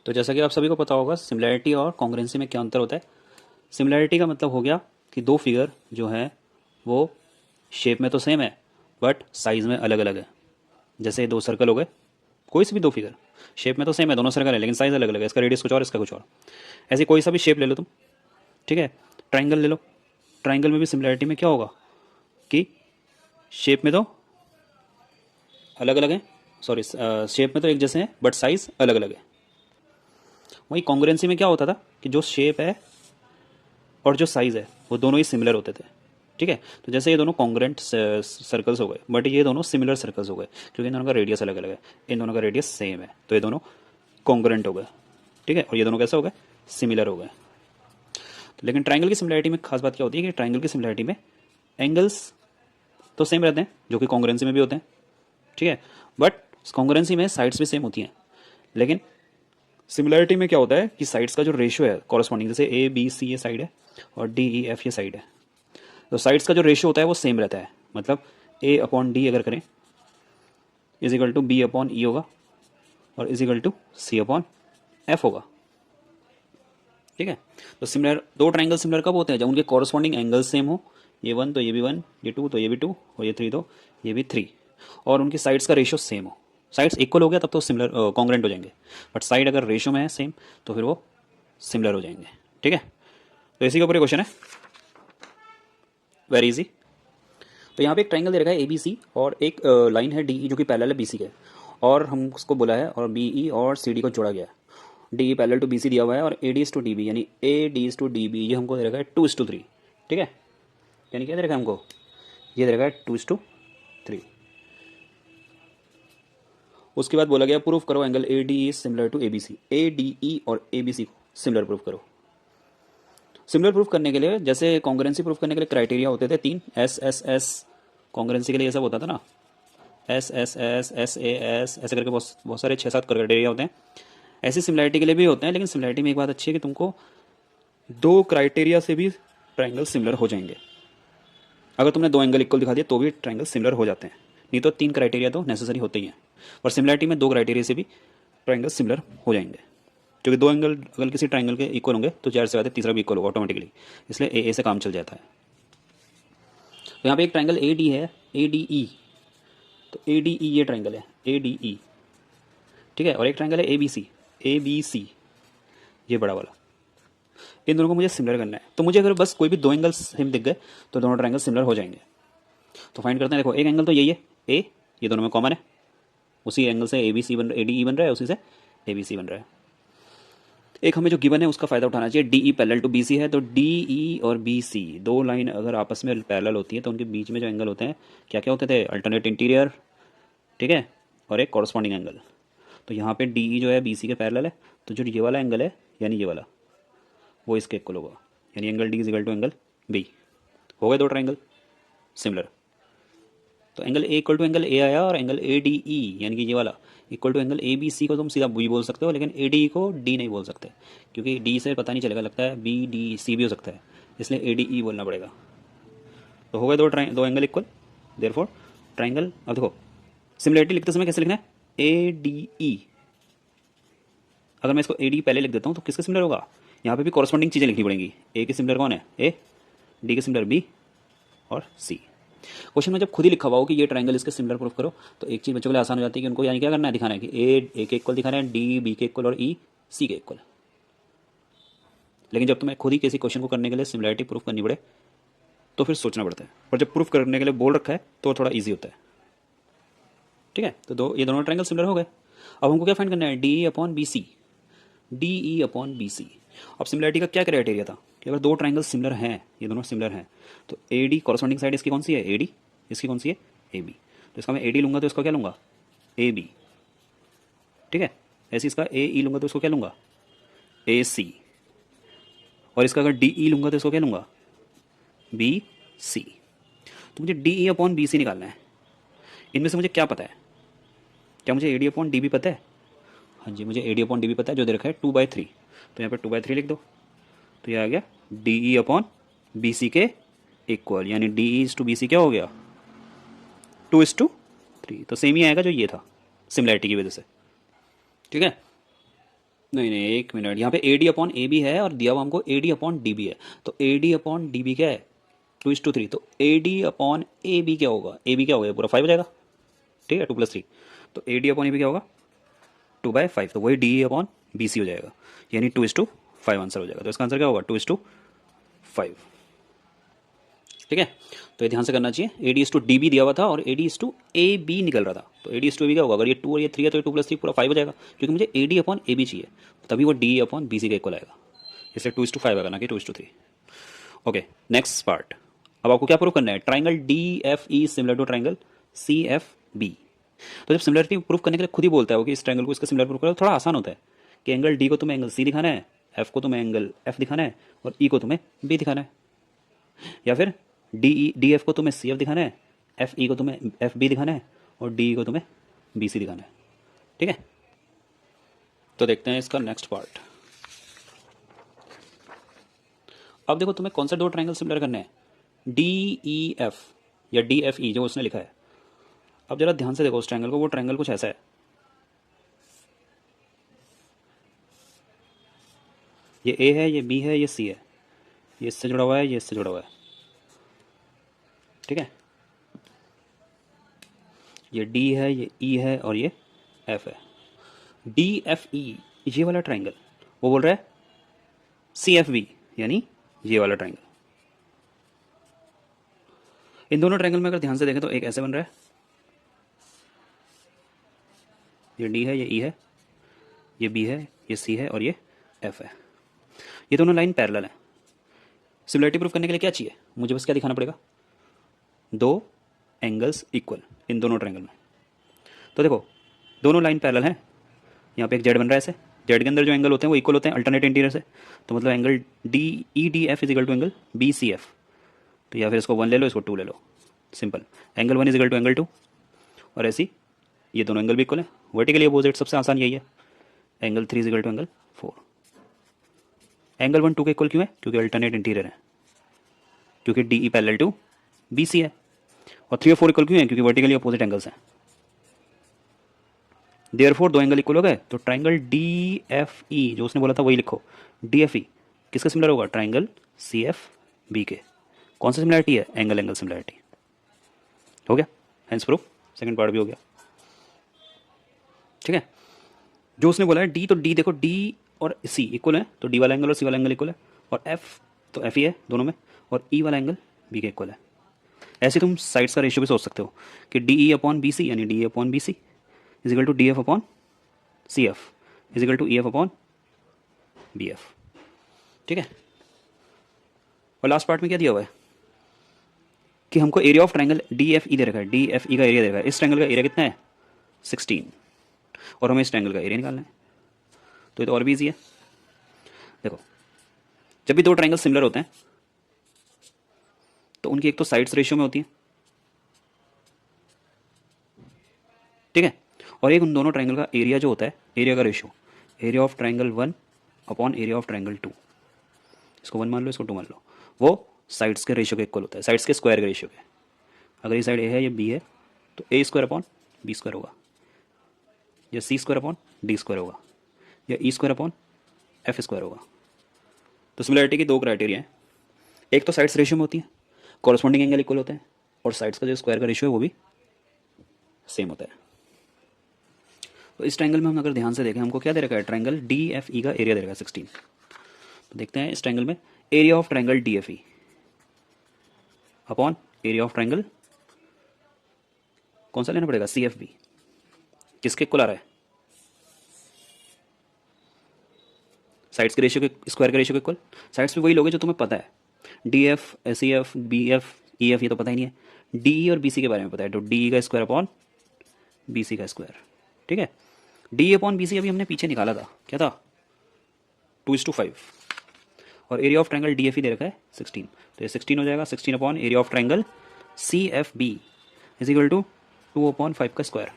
तो जैसा कि आप सभी को पता होगा, सिमिलैरिटी और कॉन्ग्रुएंसी में क्या अंतर होता है। सिमिलैरिटी का मतलब हो गया कि दो फिगर जो है वो शेप में तो सेम है बट साइज़ में अलग अलग है। जैसे ये दो सर्कल हो गए, कोई से भी दो फिगर शेप में तो सेम है, दोनों सर्कल है, लेकिन साइज़ अलग अलग है, इसका रेडियस कुछ और इसका कुछ और। ऐसे कोई सा भी शेप ले लो तुम, ठीक है। ट्राइंगल ले लो, ट्राइंगल में भी सिमिलैरिटी में क्या होगा कि शेप में तो अलग अलग है, सॉरी शेप में तो एक जैसे हैं बट साइज़ अलग अलग है। वही कॉन्ग्रुएंसी में क्या होता था कि जो शेप है और जो साइज़ है वो दोनों ही सिमिलर होते थे, ठीक है। तो जैसे ये दोनों कॉन्ग्रुएंट सर्कल्स हो गए बट ये दोनों सिमिलर सर्कल्स हो गए क्योंकि इन दोनों का रेडियस अलग अलग है, इन दोनों का रेडियस सेम है, तो ये दोनों कॉन्ग्रुएंट हो गए, ठीक है। और ये दोनों कैसे हो गए, सिमिलर हो गए। तो लेकिन ट्राइंगल की सिमिलैरिटी में खास बात क्या होती है कि ट्राइंगल की सिमिलैरिटी में एंगल्स तो सेम रहते हैं जो कि कॉन्ग्रुएंसी में भी होते हैं, ठीक है। बट कॉन्ग्रुएंसी में साइड्स भी सेम होती हैं, लेकिन सिमिलैरिटी में क्या होता है कि साइड्स का जो रेशियो है कॉरस्पॉन्डिंग, जैसे ए बी सी ये साइड है और डी ई एफ ये साइड है, तो साइड्स का जो रेशियो होता है वो सेम रहता है। मतलब ए अपॉन डी अगर करें is equal to B upon E होगा और is equal to C upon F होगा, ठीक है। तो सिमिलर दो ट्राइंगल सिमिलर कब होते हैं, जब उनके कॉरस्पॉन्डिंग एंगल सेम हो, ये वन तो ये भी वन, ये टू तो ये भी टू और ये थ्री तो ये भी थ्री, और उनकी साइड्स का रेशियो सेम हो। साइड्स इक्वल हो गया तब तो सिमिलर कॉन्ग्रुएंट हो जाएंगे, बट साइड अगर रेशियो में है सेम तो फिर वो सिमिलर हो जाएंगे, ठीक है। तो इसी के ऊपर क्वेश्चन है, वेरी इजी। तो यहाँ पे एक ट्राइंगल दे रखा है ए बी सी और एक लाइन है डी ई जो कि पैरेलल है बी सी के, और हम उसको बोला है और बी ई और सी डी को जोड़ा गया है। D E parallel to B C दिया हुआ है और A D is to D B, यानी A D is to D B ये हमको दे रखा है 2:3, ठीक है। यानी क्या दे रखा है हमको, ये दे रखा है 2:3। उसके बाद बोला गया प्रूफ करो angle A D is similar to A B C, A D E और ए बी सी को सिमिलर प्रूफ करो। सिमिलर प्रूफ करने के लिए, जैसे कॉन्ग्रुएंसी प्रूफ करने के लिए क्राइटेरिया होते थे 3, एस एस एस, कॉन्ग्रुएंसी के लिए ये सब होता था ना, S S S S A S, ऐसे करके बहुत बहुत सारे 6-7 क्राइटेरिया होते हैं। ऐसी सिमिलैरिटी के लिए भी होते हैं, लेकिन सिमिलैरिटी में एक बात अच्छी है कि तुमको दो क्राइटेरिया से भी ट्राइंगल सिमिलर हो जाएंगे। अगर तुमने दो एंगल इक्वल दिखा दिया तो भी ट्राइंगल सिमिलर हो जाते हैं, नहीं तो 3 क्राइटेरिया तो नेसेसरी होते ही हैं। और सिमिलैरिटी में 2 क्राइटेरिया से भी ट्राइंगल सिमिलर हो जाएंगे, क्योंकि दो एंगल अगर किसी ट्राइंगल के इक्वल होंगे तो ज़ाहिर सी बात है तीसरा भी इक्वल होगा ऑटोमेटिकली, इसलिए ए से काम चल जाता है। तो यहाँ पे एक ट्राइंगल ए डी है, ए डी ई, तो ए डी ई ये ट्राइंगल है ए डी ई, ठीक है। और एक ट्राइंगल है ए बी सी ये बड़ा वाला, इन दोनों को मुझे सिमिलर करना है। तो मुझे अगर बस कोई भी दो एंगल सेम दिख गए तो दोनों ट्राइंगल सिमिलर हो जाएंगे। तो फाइंड करते हैं। देखो एक एंगल तो यही है ए, ये दोनों में कॉमन है, उसी एंगल से ए बी सी बन ए डी ई बन रहा है, उसी से ए बी सी बन रहा है। एक हमें जो गिवन है उसका फ़ायदा उठाना चाहिए। D E parallel to B C है, तो डी ई और बी सी दो लाइन अगर आपस में पैरेलल होती है तो उनके बीच में जो एंगल होते हैं क्या क्या होते थे, अल्टरनेट इंटीरियर, ठीक है, और एक कॉरस्पॉन्डिंग एंगल। तो यहाँ पे डी ई जो है बी सी के पैरेलल है, तो जो ये वाला एंगल है यानी ये वाला वो इसके इक्वल होगा, यानी angle D is equal to angle B. हो गए दो ट्राइंगल सिमिलर। तो angle A equal to angle A आया, और एंगल ए डी ई यानी कि ये वाला equal to angle A B C को तुम सीधा बी बोल सकते हो, लेकिन ए डी को डी नहीं बोल सकते क्योंकि डी से पता नहीं चलेगा, लगता है बी डी सी भी हो सकता है, इसलिए ए डी ई बोलना पड़ेगा। तो हो गए दो एंगल इक्वल, देयरफॉर ट्राइंगल। अब देखो सिमिलैरिटी लिखते समय कैसे लिखना है, ए डी ई। अगर मैं इसको ए डी पहले लिख देता हूँ तो किसका सिमिलर होगा, यहाँ पे भी कॉरस्पॉन्डिंग चीज़ें लिखनी पड़ेंगी। ए के सिमिलर कौन है ए, डी के सिमिलर बी और सी। क्वेश्चन में जब खुद ही लिखा हुआ हो कि ये ट्राइंगल इसके सिमिलर प्रूफ करो, तो एक चीज़ बच्चों के लिए आसान हो जाती है कि उनको यानी क्या करना है, दिखाना है कि ए के इक्वल दिखाना है, डी बी के इक्वल और ई सी के इक्वल। लेकिन जब तुम्हें खुद ही किसी क्वेश्चन को करने के लिए सिमिलैरिटी प्रूफ करनी पड़े तो फिर सोचना पड़ता है, और जब प्रूफ करने के लिए बोल रखा है तो थोड़ा ईजी होता है, ठीक है। तो ये दोनों ट्राइंगल सिमिलर हो गए। अब हमको क्या फाइंड करना है, D E upon B C, D E upon B C. अब सिमिलैरिटी का क्या क्राइटेरिया था कि अगर दो ट्राइंगल सिमिलर हैं, ये दोनों सिमिलर हैं, तो ए डी कॉरस्पॉन्डिंग साइड इसकी कौन सी है ए डी, इसकी कौन सी है ए बी। तो इसका मैं ए डी लूँगा तो इसका क्या लूँगा ए बी, ठीक है। ऐसे इसका ए ई लूँगा तो इसको क्या लूँगा ए सी, और इसका अगर डी ई लूँगा तो इसको क्या लूँगा बी सी। तो मुझे D E upon B C निकालना है। इनमें से मुझे क्या पता है, क्या मुझे A D upon D B पता है, हाँ जी मुझे A D upon D B पता है, जो दे रखा है 2/3। तो यहाँ पर 2/3 लिख दो, तो ये आ गया D E upon B C के इक्वल, यानी D E is to B C क्या हो गया 2:3। तो सेम ही आएगा जो ये था सिमिलैरिटी की वजह से, ठीक है। नहीं नहीं, एक मिनट, यहाँ पे A D upon A B है और दिया हुआ हमको A D upon D B है। तो A D upon D B क्या है, 2:3। तो A D upon A B क्या होगा, ए बी क्या होगा, ये पूरा 5 हो जाएगा, ठीक है, 2+3। तो A D upon A B क्या होगा, 2/5। तो वही डी अपॉन बी सी हो जाएगा, यानी 2:5 आंसर हो जाएगा। तो इसका आंसर क्या होगा, 2:5, ठीक है। तो ये ध्यान से करना चाहिए, A D is to D B दिया हुआ था और A D is to A B निकल रहा था। तो A D is to A B क्या होगा, अगर ये 2 और ये 3 है तो ये 2+3 पूरा 5 हो जाएगा, क्योंकि मुझे A D upon A B चाहिए, तभी वो डी अपॉन बी सी का इक्वल आएगा, इसलिए 2:5 आएगा ना कि 2:3। Okay, next part. अब आपको क्या प्रूव करना है, triangle D F E similar to triangle C F B. तो जब सिमिलरिटी प्रूव करने के लिए खुद ही बोलता है वो कि इस ट्राइंगल को इसका सिमिलर प्रूव करो, थोड़ा आसान होता है कि एंगल डी को तुम्हें एंगल सी दिखाना है, एफ को तुम्हें एंगल एफ दिखाना है और ई को तुम्हें बी दिखाना है, या फिर डी एफ को तुम्हें सी एफ दिखाना है, एफ ई को तुम्हें एफ बी दिखाना है और डी को तुम्हें बी सी दिखाना है, ठीक है। तो देखते हैं इसका नेक्स्ट पार्ट। अब देखो तुम्हें कौन सा दो ट्राइंगल सिमिलर करने हैं, डी ई एफ या डी एफ ई जो उसने लिखा है। अब जरा ध्यान से देखो उस ट्राइंगल को, वो ट्राइंगल कुछ ऐसा है, ये ए है, ये बी है, ये सी है, ये इससे जुड़ा हुआ है, ये इससे जुड़ा हुआ है, ठीक है। ये डी है, ये ई है और ये एफ है। डी एफ ई ये वाला ट्राइंगल, वो बोल रहा है सी एफ बी यानी ये वाला ट्राइंगल। इन दोनों ट्राइंगल में अगर ध्यान से देखें तो एक ऐसे बन रहा है, ये डी है, ये ई है, ये बी है, ये सी है और ये एफ है। ये दोनों लाइन पैरेलल है। सिमिलरिटी प्रूफ करने के लिए क्या चाहिए, मुझे बस क्या दिखाना पड़ेगा, दो एंगल्स इक्वल इन दोनों ट्रायंगल में। तो देखो दोनों लाइन पैरेलल हैं, यहाँ पे एक जेड बन रहा है ऐसे, जेड के अंदर जो एंगल होते हैं वो इक्वल होते हैं अल्टरनेट इंटीरियर से। तो मतलब angle D E D F is equal to angle B C F. तो या फिर इसको 1 ले लो, इसको 2 ले लो, simple. Angle 1 is equal to angle 2 और ऐसी ये दोनों एंगल भी इक्वल है। वर्टिकली अपोजिट सबसे आसान यही है, angle 3 is equal to angle 4। Angle 1 2 के इक्वल क्यों है, क्योंकि अल्टरनेट इंटीरियर है, क्योंकि D E parallel to B C है। और 3 और 4 इक्वल क्यों है, क्योंकि वर्टिकली अपोजिट एंगल्स हैं। देयरफॉर दो एंगल इक्वल हो गए। तो ट्राइंगल डी एफ ई जो उसने बोला था वही लिखो, डी एफ ई किसका सिमिलर होगा, ट्राइंगल सी एफ बी के। कौन सा सिमिलरिटी है, एंगल एंगल सिमिलरिटी। हो गया, हेंस प्रूफ सेकंड पार्ट भी हो गया, ठीक है। जो उसने बोला है डी, तो डी देखो डी और सी इक्वल है, तो डी वाला एंगल और सी वाला एंगल इक्वल है। और एफ तो एफ ही है दोनों में, और ई वाला एंगल बी के इक्वल है। ऐसे तुम साइड्स का रेशियो भी सोच सकते हो कि D E upon B C यानी D A upon B C is equal to D F upon C F is equal to E F upon B F, ठीक है। और लास्ट पार्ट में क्या दिया हुआ है कि हमको area of triangle D F E दे रखा है, डी एफ ई का एरिया दे रखा है। इस ट्राइंगल का एरिया कितना है 16, और हमें इस ट्राइंगल का एरिया निकालना है। तो ये तो और भी ईजी है। देखो जब भी दो ट्राइंगल सिमिलर होते हैं तो उनकी एक तो साइड्स रेशियो में होती है, ठीक है, और एक उन दोनों ट्राइंगल का एरिया जो होता है, एरिया का ratio, area of triangle 1 upon area of triangle 2। इसको 1 मान लो, इसको 2 मान लो, वो साइड्स के रेशियो के इक्वल होता है, साइड्स के स्क्वायर के रेशियो के। अगर ये साइड ए है, ये बी है, तो ए स्क्वायर अपॉन बी स्क्वायर होगा, या सी स्क्वायर अपॉन डी स्क्वायर होगा, या E square upon F square होगा। तो सिमिलरिटी की दो क्राइटेरिया हैं, एक तो साइड्स रेशियो में होती है, कॉरस्पॉन्डिंग एंगल इक्वल होते हैं, और साइड्स का जो स्क्वायर का रेशियो है वो भी सेम होता है। तो इस ट्रायंगल में हम अगर ध्यान से देखें, हमको क्या दे रखा है, ट्रायंगल डी एफ ई का एरिया दे रखा है 16। तो देखते हैं इस ट्रायंगल में area of triangle D F E upon area of triangle कौन सा लेना पड़ेगा, सी एफ बी, किसके इक्वल आ रहा है, साइड्स के रेशियो के स्क्वायर के रेशियो के इक्वल। साइड्स पे वही लोगे जो तुम्हें पता है, D F C F B F E F, ये तो पता ही नहीं है। डी ई और बी सी के बारे में पता है, तो डी ई का स्क्वायर अपॉन बी सी का स्क्वायर, ठीक है। डी अपॉन बी सी अभी हमने पीछे निकाला था, क्या था 2:5, और area of triangle D F E दे रखा है 16, तो ये 16 हो जाएगा। 16 upon area of triangle C F B is equal to 2/5 का स्क्वायर।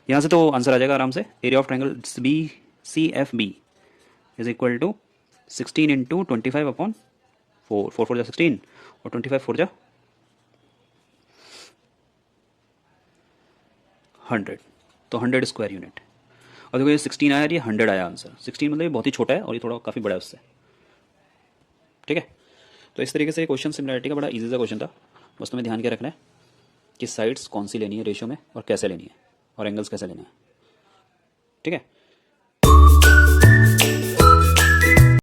यहाँ से तो आंसर आ जाएगा आराम से, area of triangle B C F B is equal to 16 into 25 upon 4, 4 4 जा 16 और 25 4 जा 100, तो 100 स्क्वायर यूनिट। और देखो ये 16 आया और ये 100 आया आंसर। 16 मतलब ये बहुत ही छोटा है और ये थोड़ा काफ़ी बड़ा है उससे। ठीक है, तो इस तरीके से क्वेश्चन सिमिलरिटी का बड़ा इजी सा क्वेश्चन था। बस तुम्हें ध्यान क्या रखना है कि साइड्स कौन सी लेनी है रेशियो में और कैसे लेनी है और एंगल्स कैसे लेने हैं। ठीक है।